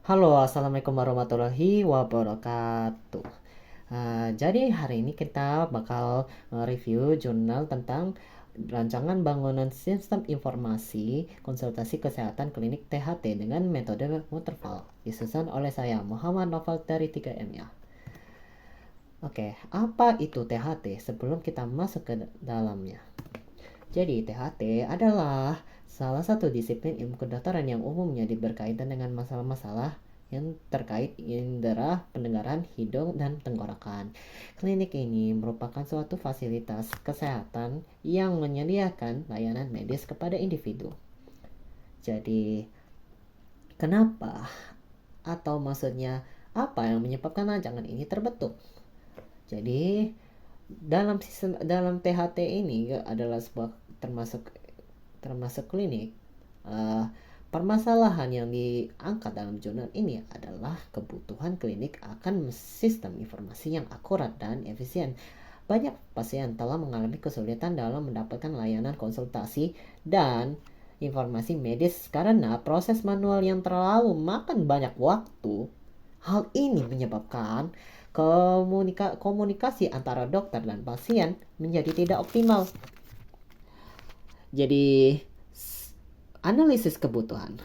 Halo, assalamualaikum warahmatullahi wabarakatuh. Jadi hari ini kita bakal review jurnal tentang rancangan bangunan sistem informasi konsultasi kesehatan klinik THT dengan metode waterfall. Disusun oleh saya Muhammad Novel dari 3M ya. Oke, apa itu THT sebelum kita masuk ke dalamnya? Jadi, THT adalah salah satu disiplin ilmu kedokteran yang umumnya berkaitan dengan masalah-masalah yang terkait indera, pendengaran, hidung, dan tenggorokan. Klinik ini merupakan suatu fasilitas kesehatan yang menyediakan layanan medis kepada individu. Jadi, kenapa atau maksudnya apa yang menyebabkan rancangan ini terbentuk? Jadi, dalam THT ini adalah sebuah termasuk termasuk klinik. Uh, Permasalahan yang diangkat dalam jurnal ini adalah kebutuhan klinik akan sistem informasi yang akurat dan efisien. Banyak pasien telah mengalami kesulitan dalam mendapatkan layanan konsultasi dan informasi medis karena proses manual yang terlalu makan banyak waktu. Hal ini menyebabkan komunikasi antara dokter dan pasien menjadi tidak optimal. Jadi, analisis kebutuhan.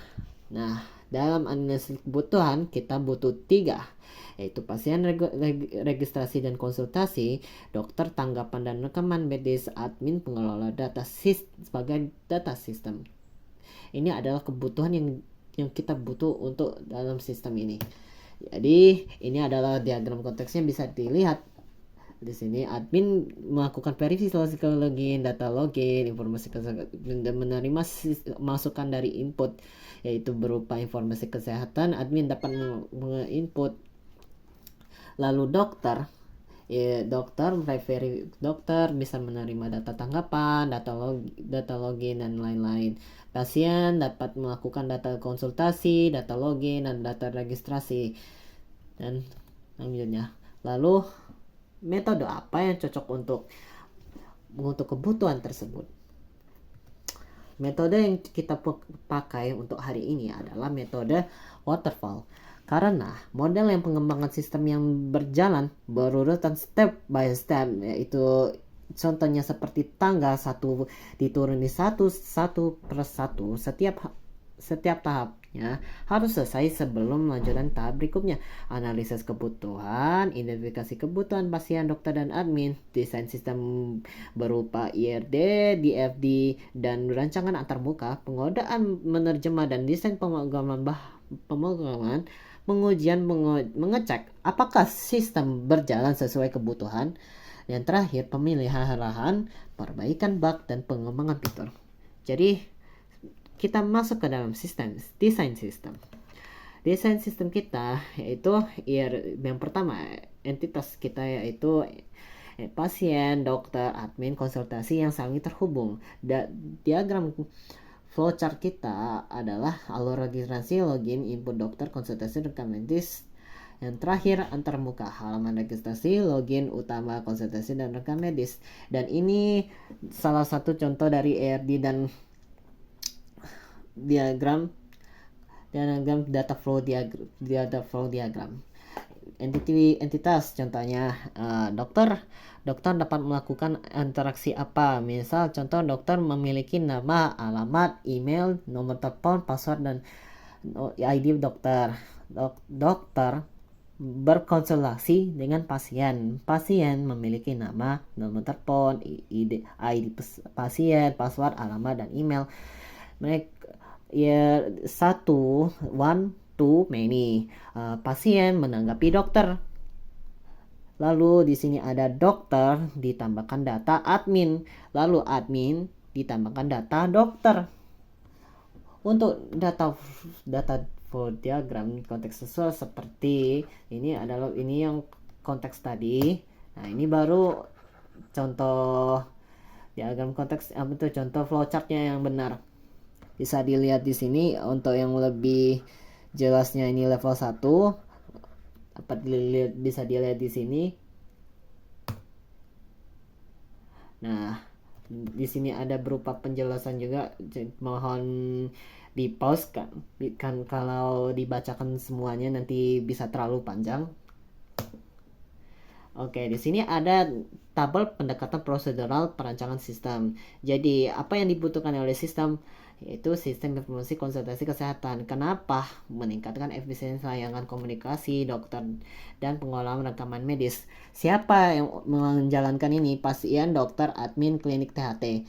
Nah, dalam analisis kebutuhan kita butuh 3, yaitu pasien registrasi dan konsultasi, dokter tanggapan dan rekaman medis, admin pengelola data sebagai data sistem. Ini adalah kebutuhan yang kita butuh untuk dalam sistem ini. Jadi ini adalah diagram konteksnya, bisa dilihat di sini. Admin melakukan verifikasi login, data login, informasi dan menerima masukan dari input, yaitu berupa informasi kesehatan. Admin dapat menginput. Lalu dokter dokter bisa menerima data tanggapan, data login dan lain-lain. Pasien dapat melakukan data konsultasi, data login dan data registrasi dan lanjutnya. Lalu metode apa yang cocok untuk kebutuhan tersebut? Metode yang kita pakai untuk hari ini adalah metode waterfall. Karena model yang pengembangan sistem yang berjalan berurutan step by step, yaitu contohnya seperti tangga satu dituruni satu per satu. Setiap tahapnya harus selesai sebelum melanjutkan tahap berikutnya. Analisis kebutuhan, identifikasi kebutuhan pasien, dokter, dan admin, desain sistem berupa IRD, DFD, dan rancangan antarmuka, pengodaan, menerjemah, dan desain pemrograman, pengujian, mengecek apakah sistem berjalan sesuai kebutuhan, dan terakhir pemilihan lahan, perbaikan bug, dan pengembangan fitur. Jadi kita masuk ke dalam desain sistem. Desain sistem kita yaitu yang pertama, entitas kita yaitu pasien, dokter, admin, konsultasi yang saling terhubung. Diagram flowchart kita adalah alur registrasi, login, input dokter, konsultasi, rekam medis. Yang terakhir antarmuka, halaman registrasi, login, utama, konsultasi, dan rekam medis. Dan ini salah satu contoh dari ERD dan diagram data flow diagram. Entitas contohnya dokter dapat melakukan interaksi apa, misal contoh dokter memiliki nama, alamat, email, nomor telepon, password, dan ID dokter. Dokter berkonsultasi dengan pasien memiliki nama, nomor telepon, ID pasien, password, alamat, dan email. Mereka one to many. Pasien menanggapi dokter. Lalu di sini ada dokter ditambahkan data admin. Lalu admin ditambahkan data dokter. Untuk data flow diagram konteks sesuai seperti ini yang konteks tadi. Nah, ini baru contoh diagram konteks contoh flowchartnya yang benar. Bisa dilihat di sini untuk yang lebih jelasnya, ini level 1. Bisa dilihat di sini. Nah, di sini ada berupa penjelasan juga. Mohon di pause kan kalau dibacakan semuanya nanti bisa terlalu panjang. Oke, di sini ada tabel pendekatan prosedural perancangan sistem. Jadi, apa yang dibutuhkan oleh sistem? Yaitu sistem informasi konsultasi kesehatan. Kenapa? Meningkatkan efisiensi layanan komunikasi dokter dan pengolahan rekaman medis. Siapa yang menjalankan ini? Pasien, dokter, admin, klinik THT.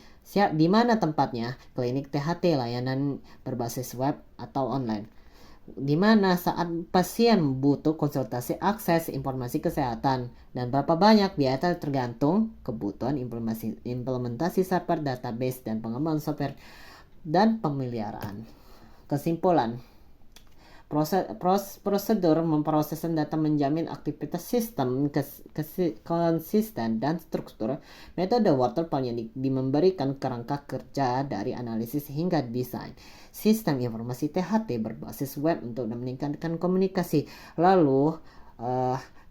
Di mana tempatnya? Klinik THT, layanan berbasis web atau online. Di mana saat pasien butuh konsultasi akses informasi kesehatan dan berapa banyak biaya tergantung kebutuhan implementasi server database dan pengembangan software dan pemeliharaan. Kesimpulan, prosedur memproses data menjamin aktivitas sistem konsisten dan struktur. Metode waterfall yang memberikan kerangka kerja dari analisis hingga desain. Sistem informasi THT berbasis web untuk meningkatkan komunikasi. Lalu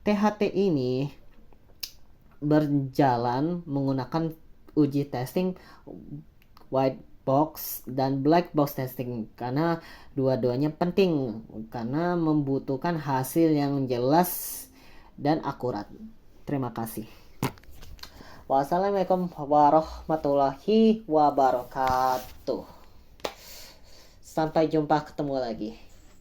THT ini berjalan menggunakan uji testing white box dan black box testing karena dua-duanya penting karena membutuhkan hasil yang jelas dan akurat. Terima kasih. Wassalamualaikum warahmatullahi wabarakatuh. Sampai jumpa, ketemu lagi.